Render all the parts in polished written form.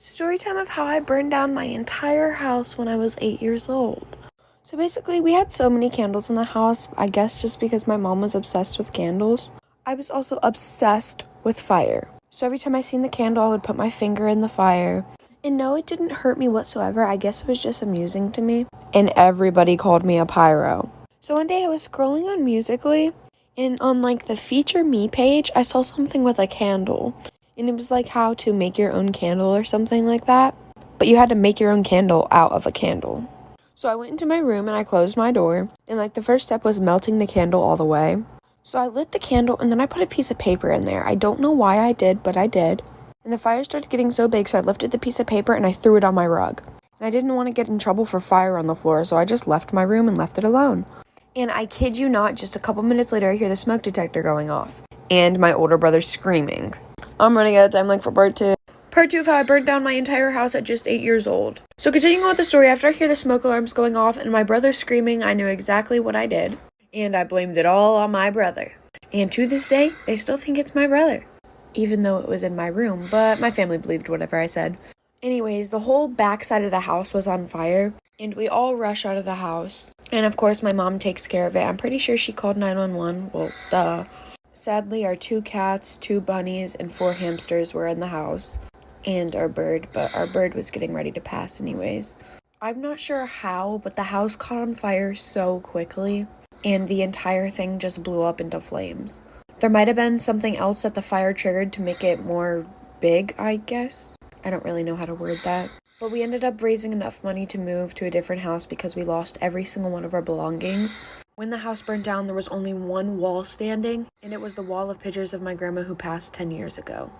Story time of how I burned down my entire house when I was 8 years old. So basically, we had so many candles in the house, I guess just because my mom was obsessed with candles. I was also obsessed with fire. So every time I seen the candle, I would put my finger in the fire. And no, it didn't hurt me whatsoever. I guess it was just amusing to me. And everybody called me a pyro. So one day I was scrolling on Musical.ly, and on the Feature Me page, I saw something with a candle. And it was how to make your own candle or something like that. But you had to make your own candle out of a candle. So I went into my room and I closed my door. And the first step was melting the candle all the way. So I lit the candle and then I put a piece of paper in there. I don't know why I did, but I did. And the fire started getting so big, so I lifted the piece of paper and I threw it on my rug. And I didn't want to get in trouble for fire on the floor, so I just left my room and left it alone. And I kid you not, just a couple minutes later, I hear the smoke detector going off. And my older brother screaming. I'm running out of time for part 2. Part 2 of how I burned down my entire house at just 8 years old. So continuing on with the story, after I hear the smoke alarms going off and my brother screaming, I knew exactly what I did. And I blamed it all on my brother. And to this day, they still think it's my brother. Even though it was in my room, but my family believed whatever I said. Anyways, the whole backside of the house was on fire, and we all rush out of the house. And of course, my mom takes care of it. I'm pretty sure she called 911. Well, duh. Sadly, our 2 cats, 2 bunnies, and 4 hamsters were in the house. And our bird, but our bird was getting ready to pass anyways. I'm not sure how, but the house caught on fire so quickly, and the entire thing just blew up into flames. There might have been something else that the fire triggered to make it more big, I guess. I don't really know how to word that. But we ended up raising enough money to move to a different house because we lost every single one of our belongings. When the house burned down, there was only one wall standing, and it was the wall of pictures of my grandma who passed 10 years ago.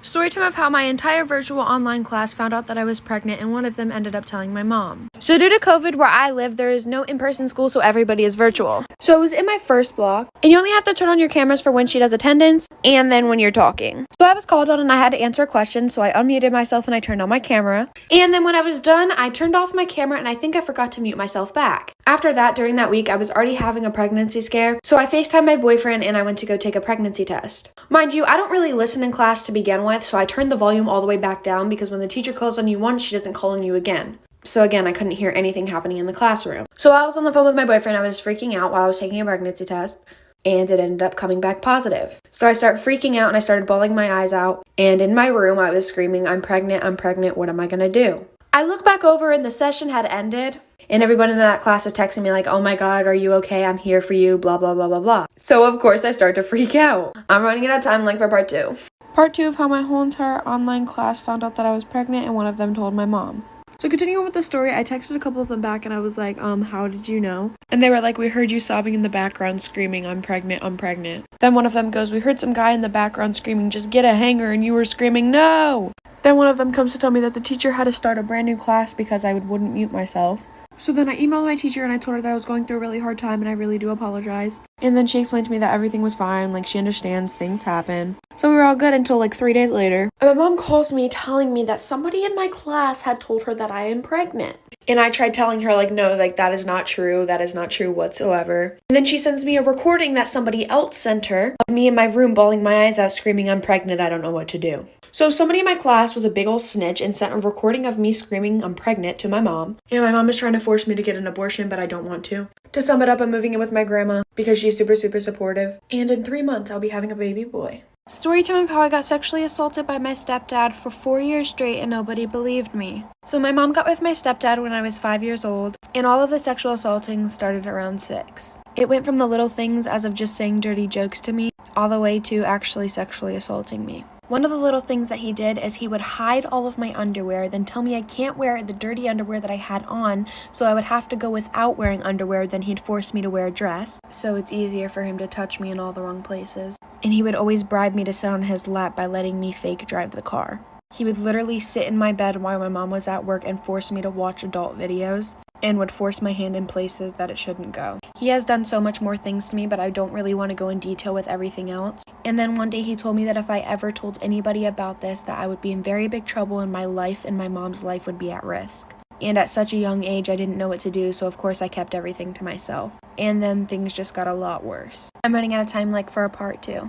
Storytime of how my entire virtual online class found out that I was pregnant, and one of them ended up telling my mom. So due to COVID, where I live, there is no in-person school, so everybody is virtual. So I was in my first block, and you only have to turn on your cameras for when she does attendance, and then when you're talking. So I was called on, and I had to answer a question, so I unmuted myself, and I turned on my camera. And then when I was done, I turned off my camera, and I think I forgot to mute myself back. After that, during that week, I was already having a pregnancy scare, so I FaceTimed my boyfriend, and I went to go take a pregnancy test. Mind you, I don't really listen in class to begin with, so I turned the volume all the way back down because when the teacher calls on you once, she doesn't call on you again. So again, I couldn't hear anything happening in the classroom. So I was on the phone with my boyfriend. I was freaking out while I was taking a pregnancy test, and it ended up coming back positive. So I started freaking out and I started bawling my eyes out. And in my room, I was screaming, I'm pregnant, what am I gonna do? I look back over and the session had ended. And everyone in that class is texting me oh my God, are you okay? I'm here for you, blah, blah, blah, blah, blah. So of course I start to freak out. I'm running out of time for part 2. Part 2 of how my whole entire online class found out that I was pregnant and one of them told my mom. So continuing with the story, I texted a couple of them back and I was how did you know? And they were we heard you sobbing in the background screaming, I'm pregnant. Then one of them goes, we heard some guy in the background screaming, just get a hanger, and you were screaming, no! Then one of them comes to tell me that the teacher had to start a brand new class because I wouldn't mute myself. So then I emailed my teacher and I told her that I was going through a really hard time and I really do apologize. And then she explained to me that everything was fine, she understands, things happen. So we were all good until 3 days later. And my mom calls me telling me that somebody in my class had told her that I am pregnant. And I tried telling her no, that is not true whatsoever. And then she sends me a recording that somebody else sent her of me in my room bawling my eyes out screaming, I'm pregnant, I don't know what to do. So somebody in my class was a big old snitch and sent a recording of me screaming I'm pregnant to my mom. And my mom is trying to force me to get an abortion, but I don't want to. To sum it up, I'm moving in with my grandma because she's super, super supportive. And in 3 months, I'll be having a baby boy. Storytime of how I got sexually assaulted by my stepdad for 4 years straight and nobody believed me. So my mom got with my stepdad when I was 5 years old, and all of the sexual assaulting started around 6. It went from the little things as of just saying dirty jokes to me, all the way to actually sexually assaulting me. One of the little things that he did is he would hide all of my underwear, then tell me I can't wear the dirty underwear that I had on, so I would have to go without wearing underwear, then he'd force me to wear a dress, so it's easier for him to touch me in all the wrong places. And he would always bribe me to sit on his lap by letting me fake drive the car. He would literally sit in my bed while my mom was at work and force me to watch adult videos, and would force my hand in places that it shouldn't go. He has done so much more things to me, but I don't really want to go in detail with everything else. And then one day he told me that if I ever told anybody about this, that I would be in very big trouble and my life and my mom's life would be at risk. And at such a young age, I didn't know what to do, so of course I kept everything to myself. And then things just got a lot worse. I'm running out of time for a part 2.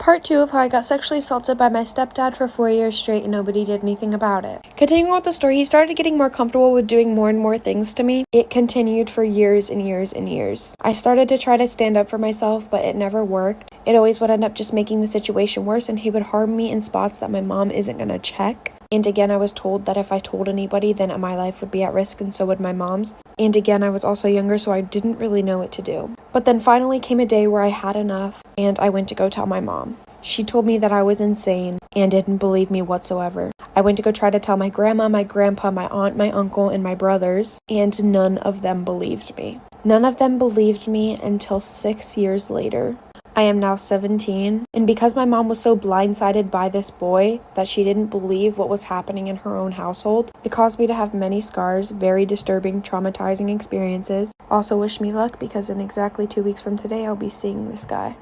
Part 2 of how I got sexually assaulted by my stepdad for 4 years straight and nobody did anything about it. Continuing with the story, he started getting more comfortable with doing more and more things to me. It continued for years and years and years. I started to try to stand up for myself, but it never worked. It always would end up just making the situation worse, and he would harm me in spots that my mom isn't gonna check. And again, I was told that if I told anybody, then my life would be at risk, and so would my mom's. And again, I was also younger, so I didn't really know what to do. But then finally came a day where I had enough, and I went to go tell my mom. She told me that I was insane and didn't believe me whatsoever. I went to go try to tell my grandma, my grandpa, my aunt, my uncle, and my brothers, and none of them believed me. None of them believed me until 6 years later. I am now 17, and because my mom was so blindsided by this boy that she didn't believe what was happening in her own household, it caused me to have many scars, very disturbing, traumatizing experiences. Also wish me luck, because in exactly 2 weeks from today, I'll be seeing this guy.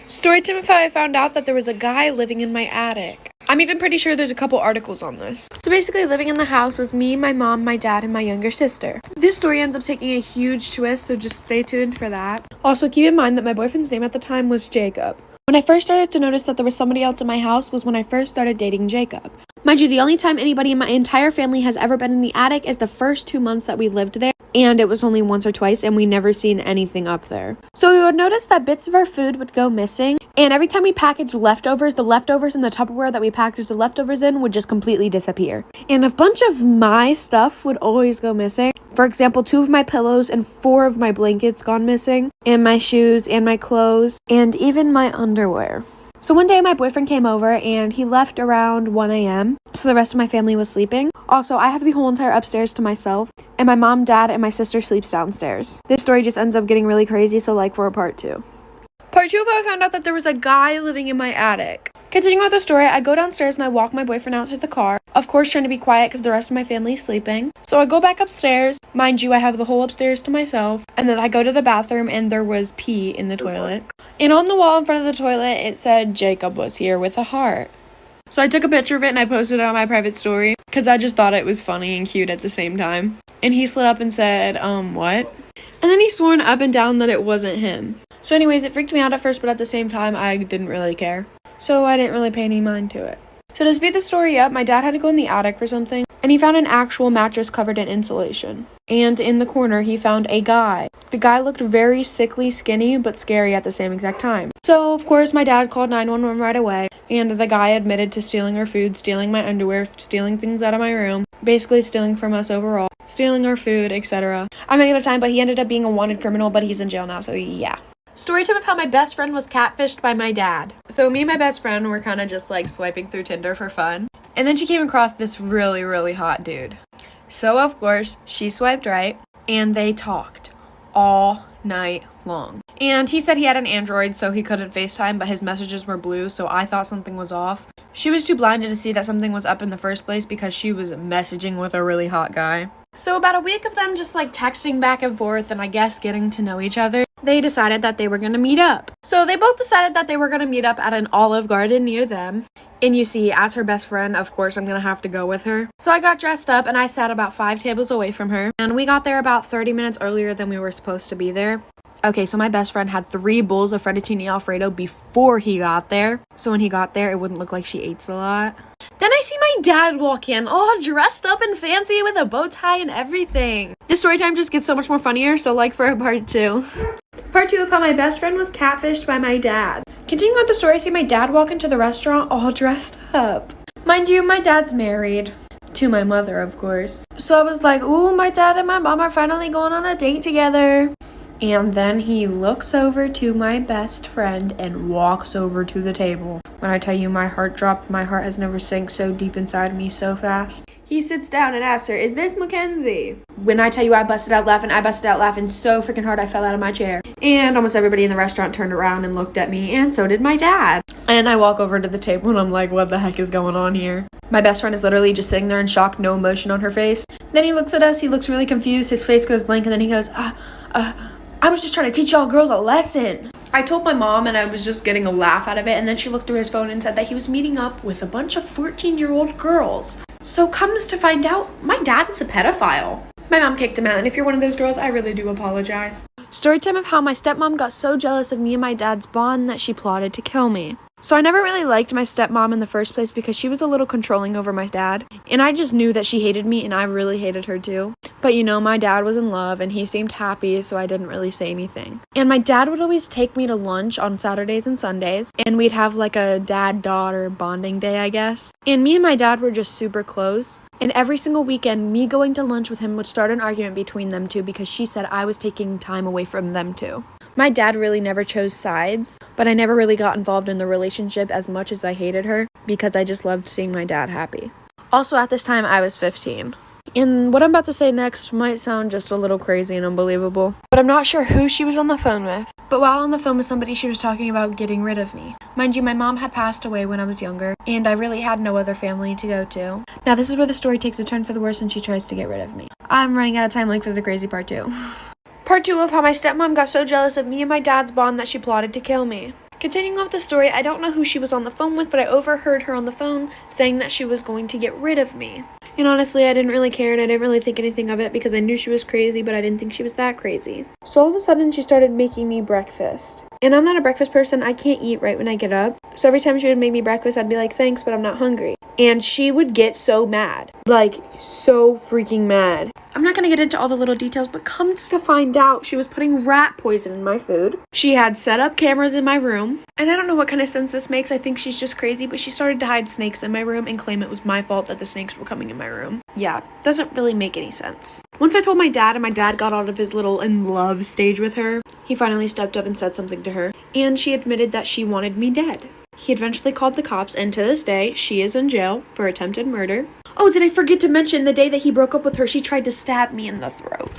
Storytime of how I found out that there was a guy living in my attic. I'm even pretty sure there's a couple articles on this. So basically, living in the house was me, my mom, my dad, and my younger sister. This story ends up taking a huge twist, so just stay tuned for that. Also, keep in mind that my boyfriend's name at the time was Jacob. When I first started to notice that there was somebody else in my house was when I first started dating Jacob. Mind you, the only time anybody in my entire family has ever been in the attic is the first 2 months that we lived there. And it was only once or twice, and we never seen anything up there. So we would notice that bits of our food would go missing, and every time we packaged leftovers, the leftovers in the Tupperware that we packaged the leftovers in would just completely disappear. And a bunch of my stuff would always go missing. For example, 2 of my pillows and 4 of my blankets gone missing, and my shoes and my clothes, and even my underwear. So one day my boyfriend came over and he left around 1 a.m. So the rest of my family was sleeping. Also, I have the whole entire upstairs to myself, and my mom, dad, and my sister sleeps downstairs. This story just ends up getting really crazy, so like for a part 2. Part 2 of how I found out that there was a guy living in my attic. Continuing with the story, I go downstairs and I walk my boyfriend out to the car. Of course, trying to be quiet because the rest of my family is sleeping. So I go back upstairs. Mind you, I have the whole upstairs to myself. And then I go to the bathroom and there was pee in the toilet. And on the wall in front of the toilet, it said Jacob was here with a heart. So I took a picture of it and I posted it on my private story because I just thought it was funny and cute at the same time. And he slid up and said, what? And then he swore up and down that it wasn't him. So anyways, it freaked me out at first, but at the same time, I didn't really care. So I didn't really pay any mind to it. So to speed the story up, my dad had to go in the attic for something, and he found an actual mattress covered in insulation. And in the corner, he found a guy. The guy looked very sickly, skinny, but scary at the same exact time. So, of course, my dad called 911 right away, and the guy admitted to stealing our food, stealing my underwear, stealing things out of my room, basically stealing from us overall, stealing our food, etc. I'm running out of time, but he ended up being a wanted criminal, but he's in jail now, so yeah. Storytime of how my best friend was catfished by my dad. So me and my best friend were kind of just like swiping through Tinder for fun. And then she came across this really, really hot dude. So of course, she swiped right and they talked all night long. And he said he had an Android so he couldn't FaceTime, but his messages were blue, so I thought something was off. She was too blinded to see that something was up in the first place because she was messaging with a really hot guy. So about a week of them just like texting back and forth and I guess getting to know each other, they decided that they were going to meet up. So they both decided that they were going to meet up at an Olive Garden near them. And you see, as her best friend, of course, I'm going to have to go with her. So I got dressed up and I sat about 5 tables away from her. And we got there about 30 minutes earlier than we were supposed to be there. Okay, so my best friend had 3 bowls of fettuccine alfredo before he got there. So when he got there, it wouldn't look like she ate a lot. Then I see my dad walk in, all dressed up and fancy with a bow tie and everything. This story time just gets so much more funnier, so like for a part 2. Part 2 of how my best friend was catfished by my dad. Continuing with the story, I see my dad walk into the restaurant all dressed up. Mind you, my dad's married. To my mother, of course. So I was like, ooh, my dad and my mom are finally going on a date together. And then he looks over to my best friend and walks over to the table. When I tell you my heart dropped, my heart has never sank so deep inside me so fast. He sits down and asks her, is this Mackenzie? When I tell you I busted out laughing so freaking hard I fell out of my chair. And almost everybody in the restaurant turned around and looked at me, and so did my dad. And I walk over to the table and I'm like, what the heck is going on here? My best friend is literally just sitting there in shock, no emotion on her face. Then he looks at us, he looks really confused, his face goes blank, and then he goes, I was just trying to teach y'all girls a lesson. I told my mom and I was just getting a laugh out of it, and then she looked through his phone and said that he was meeting up with a bunch of 14-year-old girls. So comes to find out, my dad is a pedophile. My mom kicked him out, and if you're one of those girls, I really do apologize. Story time of how my stepmom got so jealous of me and my dad's bond that she plotted to kill me. So I never really liked my stepmom in the first place because she was a little controlling over my dad. And I just knew that she hated me and I really hated her too. But you know, my dad was in love and he seemed happy, so I didn't really say anything. And my dad would always take me to lunch on Saturdays and Sundays. And we'd have like a dad-daughter bonding day, I guess. And me and my dad were just super close. And every single weekend, me going to lunch with him would start an argument between them two because she said I was taking time away from them two. My dad really never chose sides, but I never really got involved in the relationship as much as I hated her because I just loved seeing my dad happy. Also, at this time, I was 15. And what I'm about to say next might sound just a little crazy and unbelievable, but I'm not sure who she was on the phone with. But while on the phone with somebody, she was talking about getting rid of me. Mind you, my mom had passed away when I was younger, and I really had no other family to go to. Now, this is where the story takes a turn for the worse and she tries to get rid of me. I'm running out of time for the crazy part 2. Part 2 of how my stepmom got so jealous of me and my dad's bond that she plotted to kill me. Continuing on with the story, I don't know who she was on the phone with, but I overheard her on the phone saying that she was going to get rid of me. And honestly, I didn't really care and I didn't really think anything of it because I knew she was crazy, but I didn't think she was that crazy. So all of a sudden, she started making me breakfast. And I'm not a breakfast person. I can't eat right when I get up. So every time she would make me breakfast, I'd be like, thanks, but I'm not hungry. And she would get so mad. Like, so freaking mad. I'm not going to get into all the little details, but comes to find out, she was putting rat poison in my food. She had set up cameras in my room. And I don't know what kind of sense this makes. I think she's just crazy, but she started to hide snakes in my room and claim it was my fault that the snakes were coming in my room. Yeah, doesn't really make any sense. Once I told my dad and my dad got out of his little in love stage with her, he finally stepped up and said something to her. And she admitted that she wanted me dead. He eventually called the cops, and to this day, she is in jail for attempted murder. Oh, did I forget to mention the day that he broke up with her, she tried to stab me in the throat.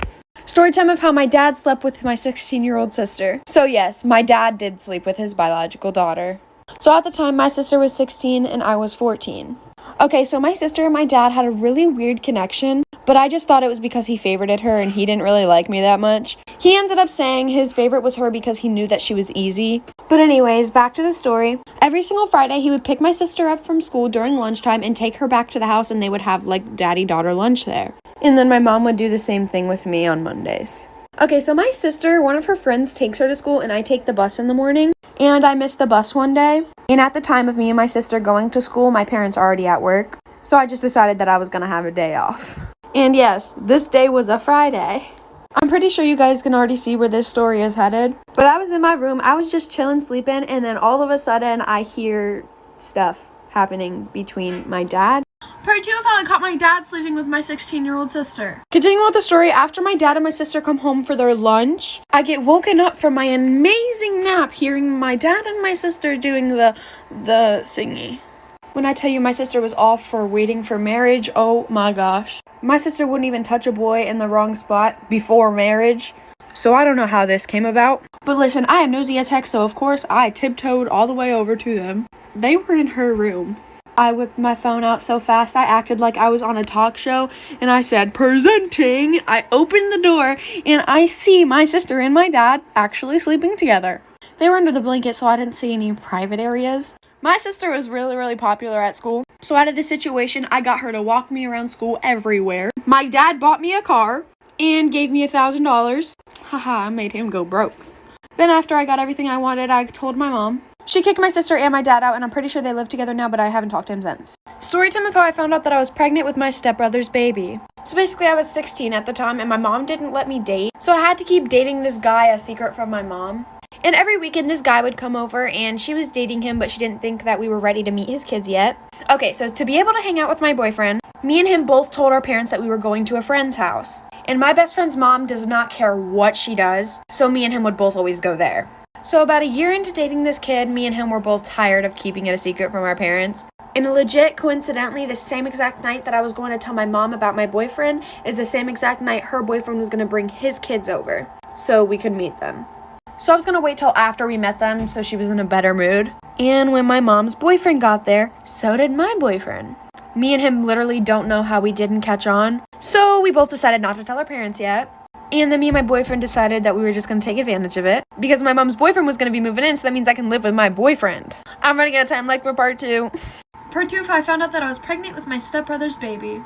Story time of how my dad slept with my 16-year-old sister. So yes, my dad did sleep with his biological daughter. So at the time, my sister was 16 and I was 14. Okay, so my sister and my dad had a really weird connection, but I just thought it was because he favorited her and he didn't really like me that much. He ended up saying his favorite was her because he knew that she was easy. But anyways, back to the story. Every single Friday, he would pick my sister up from school during lunchtime and take her back to the house, and they would have like daddy-daughter lunch there. And then my mom would do the same thing with me on Mondays. Okay, so my sister, one of her friends takes her to school and I take the bus in the morning. And I missed the bus one day. And at the time of me and my sister going to school, my parents are already at work. So I just decided that I was going to have a day off. And yes, this day was a Friday. I'm pretty sure you guys can already see where this story is headed. But I was in my room, I was just chilling, sleeping, and then all of a sudden I hear stuff happening between my dad. Part 2 of how I caught my dad sleeping with my 16-year-old sister. Continuing with the story, after my dad and my sister come home for their lunch, I get woken up from my amazing nap hearing my dad and my sister doing the thingy. When I tell you my sister was off for waiting for marriage, oh my gosh. My sister wouldn't even touch a boy in the wrong spot before marriage. So I don't know how this came about. But listen, I am nosy as heck, so of course I tiptoed all the way over to them. They were in her room. I whipped my phone out so fast, I acted like I was on a talk show, and I said, presenting. I opened the door, and I see my sister and my dad actually sleeping together. They were under the blanket, so I didn't see any private areas. My sister was really, really popular at school, so out of this situation, I got her to walk me around school everywhere. My dad bought me a car and gave me $1,000. Haha, I made him go broke. Then after I got everything I wanted, I told my mom. She kicked my sister and my dad out, and I'm pretty sure they live together now, but I haven't talked to him since. Story time of how I found out that I was pregnant with my stepbrother's baby. So basically, I was 16 at the time, and my mom didn't let me date, so I had to keep dating this guy a secret from my mom. And every weekend, this guy would come over, and she was dating him, but she didn't think that we were ready to meet his kids yet. Okay, so to be able to hang out with my boyfriend, me and him both told our parents that we were going to a friend's house. And my best friend's mom does not care what she does, so me and him would both always go there. So about a year into dating this kid, me and him were both tired of keeping it a secret from our parents. And legit, coincidentally, the same exact night that I was going to tell my mom about my boyfriend is the same exact night her boyfriend was going to bring his kids over so we could meet them. So I was going to wait till after we met them so she was in a better mood. And when my mom's boyfriend got there, so did my boyfriend. Me and him literally don't know how we didn't catch on. So we both decided not to tell our parents yet. And then me and my boyfriend decided that we were just going to take advantage of it. Because my mom's boyfriend was going to be moving in, so that means I can live with my boyfriend. I'm running out of time for part 2. Part 2, I found out that I was pregnant with my stepbrother's baby.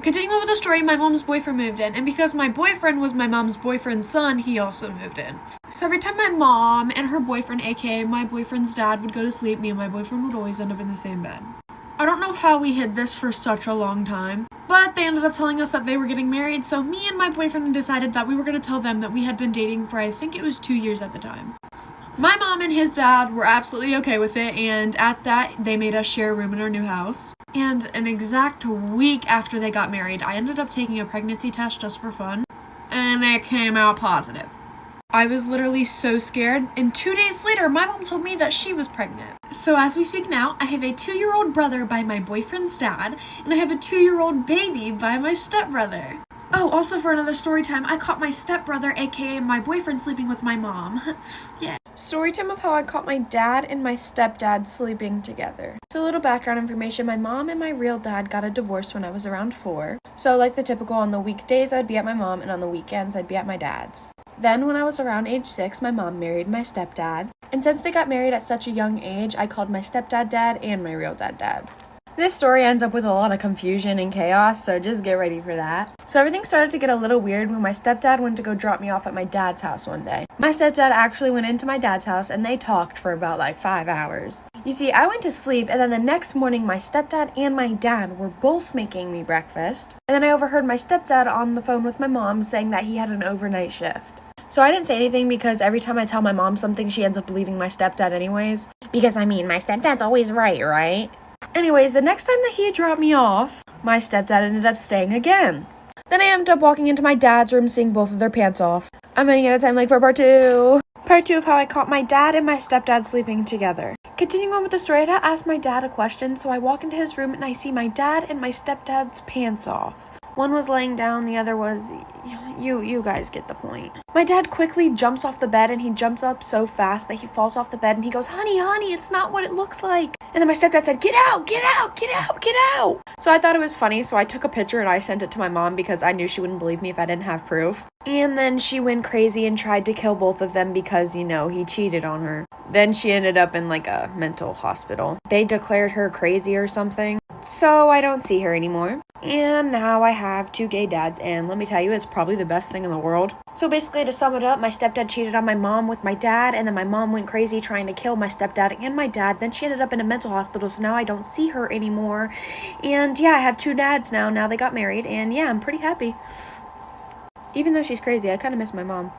Continuing on with the story, my mom's boyfriend moved in. And because my boyfriend was my mom's boyfriend's son, he also moved in. So So every time my mom and her boyfriend, aka my boyfriend's dad, would go to sleep, me and my boyfriend would always end up in the same bed. I don't know how we hid this for such a long time, but they ended up telling us that they were getting married, so me and my boyfriend decided that we were going to tell them that we had been dating for, I think it was 2 years at the time. My mom and his dad were absolutely okay with it, and at that, they made us share a room in our new house. And an exact week after they got married, I ended up taking a pregnancy test just for fun, and it came out positive. I was literally so scared, and 2 days later, my mom told me that she was pregnant. So as we speak now, I have a 2-year-old brother by my boyfriend's dad, and I have a 2-year-old baby by my stepbrother. Oh, also for another story time, I caught my stepbrother, aka my boyfriend, sleeping with my mom. Yeah. Story time of how I caught my dad and my stepdad sleeping together. So a little background information, my mom and my real dad got a divorce when I was around 4. So like the typical, on the weekdays I'd be at my mom, and on the weekends I'd be at my dad's. Then when I was around age 6, my mom married my stepdad. And since they got married at such a young age, I called my stepdad dad and my real dad dad. This story ends up with a lot of confusion and chaos, so just get ready for that. So everything started to get a little weird when my stepdad went to go drop me off at my dad's house one day. My stepdad actually went into my dad's house and they talked for about like 5 hours. You see, I went to sleep, and then the next morning my stepdad and my dad were both making me breakfast. And then I overheard my stepdad on the phone with my mom saying that he had an overnight shift. So I didn't say anything because every time I tell my mom something, she ends up believing my stepdad anyways. Because I mean, my stepdad's always right? Anyways, the next time that he had dropped me off, my stepdad ended up staying again. Then I ended up walking into my dad's room, seeing both of their pants off. I'm running out of time, like for part 2. Part 2 of how I caught my dad and my stepdad sleeping together. Continuing on with the story, I had to ask my dad a question, so I walk into his room and I see my dad and my stepdad's pants off. One was laying down, the other was... You guys get the point. My dad quickly jumps off the bed, and he jumps up so fast that he falls off the bed, and he goes, honey, it's not what it looks like. And then my stepdad said, get out. So I thought it was funny, so I took a picture and I sent it to my mom because I knew she wouldn't believe me if I didn't have proof. And then she went crazy and tried to kill both of them because, he cheated on her. Then she ended up in like a mental hospital. They declared her crazy or something. So I don't see her anymore. And now I have 2 gay dads, and let me tell you, it's probably the best thing in the world. So basically, to sum it up, my stepdad cheated on my mom with my dad, and then my mom went crazy trying to kill my stepdad and my dad. Then she ended up in a mental hospital, so now I don't see her anymore. And yeah, I have 2 dads now. Now they got married, and yeah, I'm pretty happy. Even though she's crazy, I kind of miss my mom.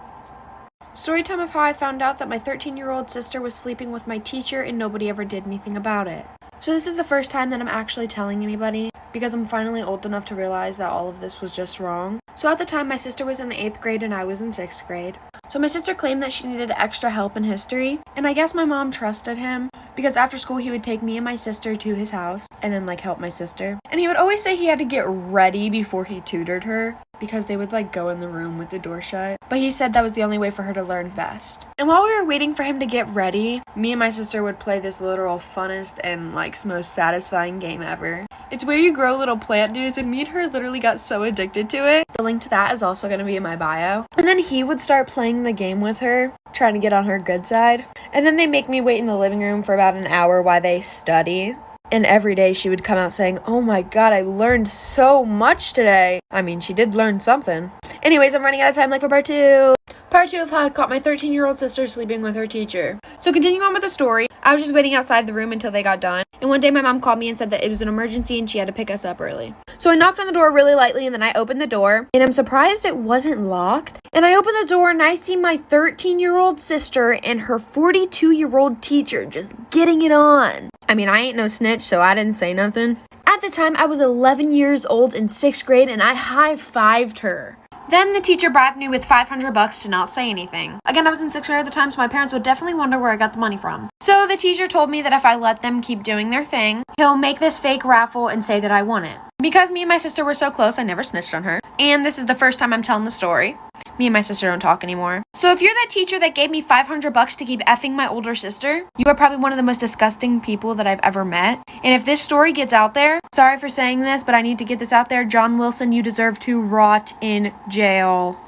Story time of how I found out that my 13-year-old sister was sleeping with my teacher and nobody ever did anything about it. So this is the first time that I'm actually telling anybody, because I'm finally old enough to realize that all of this was just wrong. So at the time, my sister was in 8th grade and I was in 6th grade. So my sister claimed that she needed extra help in history, and I guess my mom trusted him, because after school he would take me and my sister to his house and then help my sister. And he would always say he had to get ready before he tutored her, because they would go in the room with the door shut. But he said that was the only way for her to learn best. And while we were waiting for him to get ready, me and my sister would play this literal funnest and most satisfying game ever. It's where you grow little plant dudes, and me and her literally got so addicted to it. The link to that is also going to be in my bio. And then he would start playing the game with her, trying to get on her good side. And then they make me wait in the living room for about an hour while they study. And every day she would come out saying, oh my god, I learned so much today. I mean, she did learn something. Anyways, I'm running out of time for part 2. Part 2 of how I caught my 13-year-old sister sleeping with her teacher. So continuing on with the story, I was just waiting outside the room until they got done. And one day my mom called me and said that it was an emergency and she had to pick us up early. So I knocked on the door really lightly, and then I opened the door. And I'm surprised it wasn't locked. And I opened the door and I see my 13-year-old sister and her 42-year-old teacher just getting it on. I mean, I ain't no snitch, so I didn't say nothing. At the time, I was 11 years old in 6th grade, and I high-fived her. Then the teacher bribed me with $500 to not say anything. Again, I was in 6th grade at the time, so my parents would definitely wonder where I got the money from. So the teacher told me that if I let them keep doing their thing, he'll make this fake raffle and say that I won it. Because me and my sister were so close, I never snitched on her. And this is the first time I'm telling the story. Me and my sister don't talk anymore. So if you're that teacher that gave me $500 to keep effing my older sister, you are probably one of the most disgusting people that I've ever met. And if this story gets out there, sorry for saying this, but I need to get this out there, John Wilson, you deserve to rot in jail.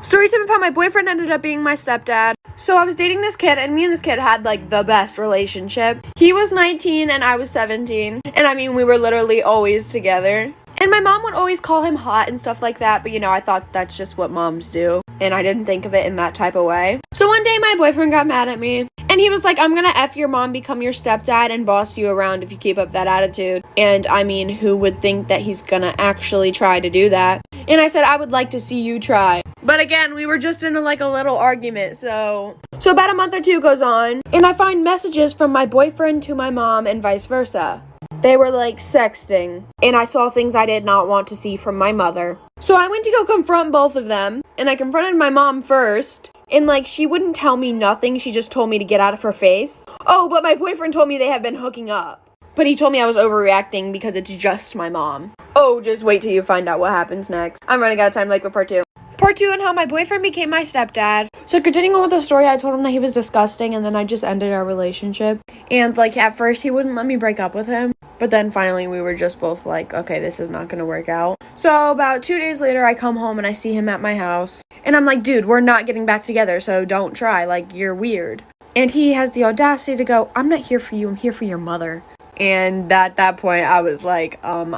Story time of how my boyfriend ended up being my stepdad. So I was dating this kid, and me and this kid had the best relationship. He was 19 and I was 17. And I mean, we were literally always together. And my mom would always call him hot and stuff like that, but I thought that's just what moms do. and I didn't think of it in that type of way. So one day my boyfriend got mad at me, and he was like, I'm gonna F your mom, become your stepdad, and boss you around if you keep up that attitude. And I mean, who would think that he's gonna actually try to do that? And I said, I would like to see you try. But again, we were just in a little argument, so about a month or two goes on, and I find messages from my boyfriend to my mom and vice versa. They were sexting, and I saw things I did not want to see from my mother. So I went to go confront both of them, and I confronted my mom first, and she wouldn't tell me nothing, she just told me to get out of her face. Oh, but my boyfriend told me they have been hooking up. But he told me I was overreacting because it's just my mom. Oh, just wait till you find out what happens next. I'm running out of time, for part 2. Part 2 and how my boyfriend became my stepdad. So continuing on with the story, I told him that he was disgusting, and then I just ended our relationship. And at first he wouldn't let me break up with him, but then finally we were just both okay, this is not gonna work out. So about 2 days later, I come home and I see him at my house, and I'm like, dude, we're not getting back together, so don't try, you're weird. And he has the audacity to go, I'm not here for you, I'm here for your mother. And at that point I was like, I'm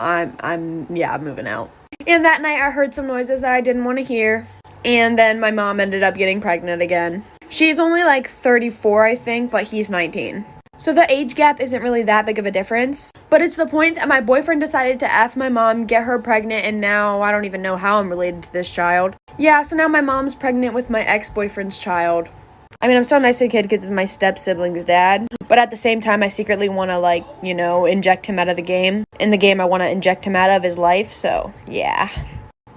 moving out. And that night I heard some noises that I didn't want to hear. And then my mom ended up getting pregnant again. She's only 34, I think, but he's 19. So the age gap isn't really that big of a difference. But it's the point that my boyfriend decided to F my mom, get her pregnant, and now I don't even know how I'm related to this child. Yeah, so now my mom's pregnant with my ex-boyfriend's child. I mean, I'm so nice to the kid because it's my step-sibling's dad. But at the same time, I secretly want to, inject him out of the game. In the game, I want to inject him out of his life, so, yeah.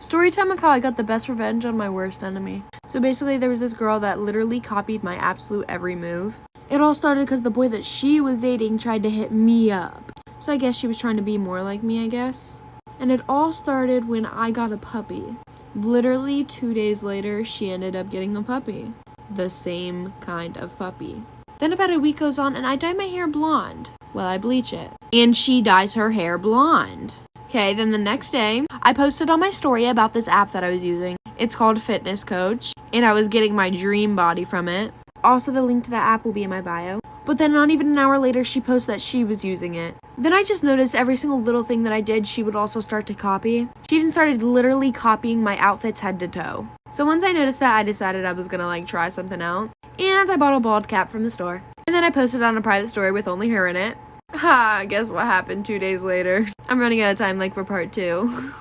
Story time of how I got the best revenge on my worst enemy. So basically, there was this girl that literally copied my absolute every move. It all started because the boy that she was dating tried to hit me up. So I guess she was trying to be more like me, I guess. And it all started when I got a puppy. Literally 2 days later, she ended up getting a puppy. The same kind of puppy. Then about a week goes on and I dye my hair blonde. Well, I bleach it. And she dyes her hair blonde. Okay, then the next day, I posted on my story about this app that I was using. It's called Fitness Coach, and I was getting my dream body from it. Also, the link to that app will be in my bio. But then not even an hour later, she posted that she was using it. Then I just noticed every single little thing that I did, she would also start to copy. She even started literally copying my outfits head to toe. So once I noticed that, I decided I was gonna try something out. And I bought a bald cap from the store. And then I posted on a private story with only her in it. Ha, guess what happened 2 days later? I'm running out of time for part 2.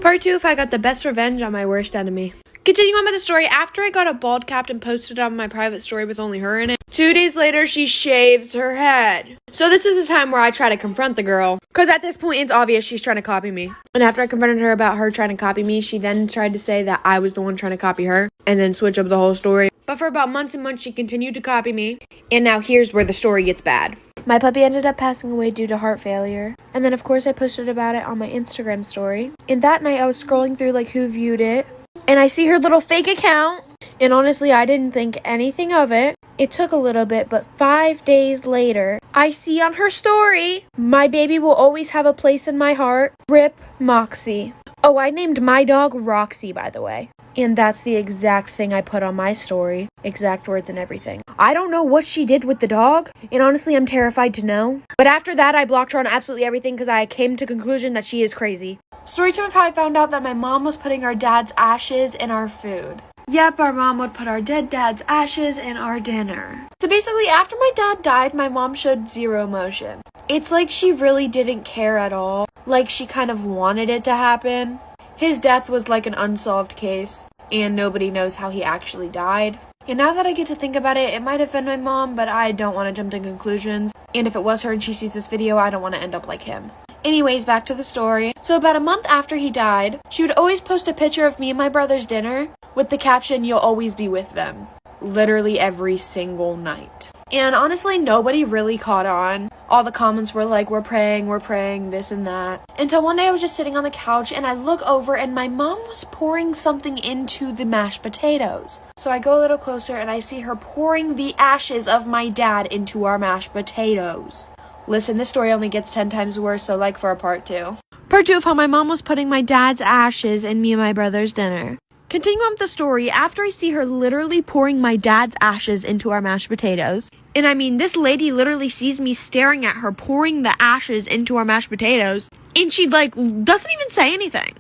Part 2, if I got the best revenge on my worst enemy. Continuing on with the story, after I got a bald cap and posted on my private story with only her in it, 2 days later, she shaves her head. So this is the time where I try to confront the girl. Because at this point, it's obvious she's trying to copy me. And after I confronted her about her trying to copy me, she then tried to say that I was the one trying to copy her. And then switch up the whole story. But for about months and months, she continued to copy me. And now here's where the story gets bad. My puppy ended up passing away due to heart failure. And then, of course, I posted about it on my Instagram story. And that night, I was scrolling through, who viewed it. And I see her little fake account. And honestly, I didn't think anything of it. It took a little bit, but 5 days later, I see on her story, my baby will always have a place in my heart. Rip Moxie. Oh, I named my dog Roxy, by the way. And that's the exact thing I put on my story. Exact words and everything. I don't know what she did with the dog, and honestly, I'm terrified to know. But after that, I blocked her on absolutely everything because I came to the conclusion that she is crazy. Story time of how I found out that my mom was putting our dad's ashes in our food. Yep, our mom would put our dead dad's ashes in our dinner. So basically, after my dad died, my mom showed zero emotion. It's like she really didn't care at all. Like she kind of wanted it to happen. His death was like an unsolved case, and nobody knows how he actually died. And now that I get to think about it, it might have been my mom, but I don't want to jump to conclusions. And if it was her and she sees this video, I don't want to end up like him. Anyways, back to the story. So about a month after he died, she would always post a picture of me and my brother's dinner with the caption, "You'll always be with them." Literally every single night. And honestly, nobody really caught on. All the comments were like, we're praying, this and that. Until one day I was just sitting on the couch and I look over and my mom was pouring something into the mashed potatoes. So I go a little closer and I see her pouring the ashes of my dad into our mashed potatoes. Listen, this story only gets 10 times worse, so for a part 2. Part 2 of how my mom was putting my dad's ashes in me and my brother's dinner. Continuing on with the story, after I see her literally pouring my dad's ashes into our mashed potatoes, and I mean, this lady literally sees me staring at her pouring the ashes into our mashed potatoes, and she doesn't even say anything.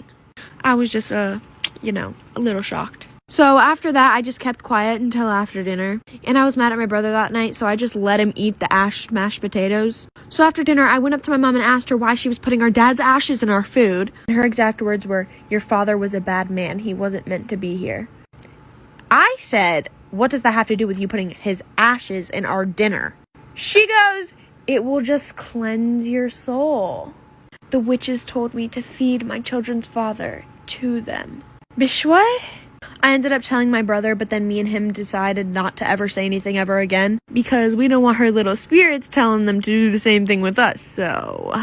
I was just, a little shocked. So after that, I just kept quiet until after dinner. And I was mad at my brother that night, so I just let him eat the mashed potatoes. So after dinner, I went up to my mom and asked her why she was putting our dad's ashes in our food. And her exact words were, "Your father was a bad man. He wasn't meant to be here." I said, "What does that have to do with you putting his ashes in our dinner?" She goes, "It will just cleanse your soul. The witches told me to feed my children's father to them." Bishwe? I ended up telling my brother, but then me and him decided not to ever say anything ever again because we don't want her little spirits telling them to do the same thing with us, so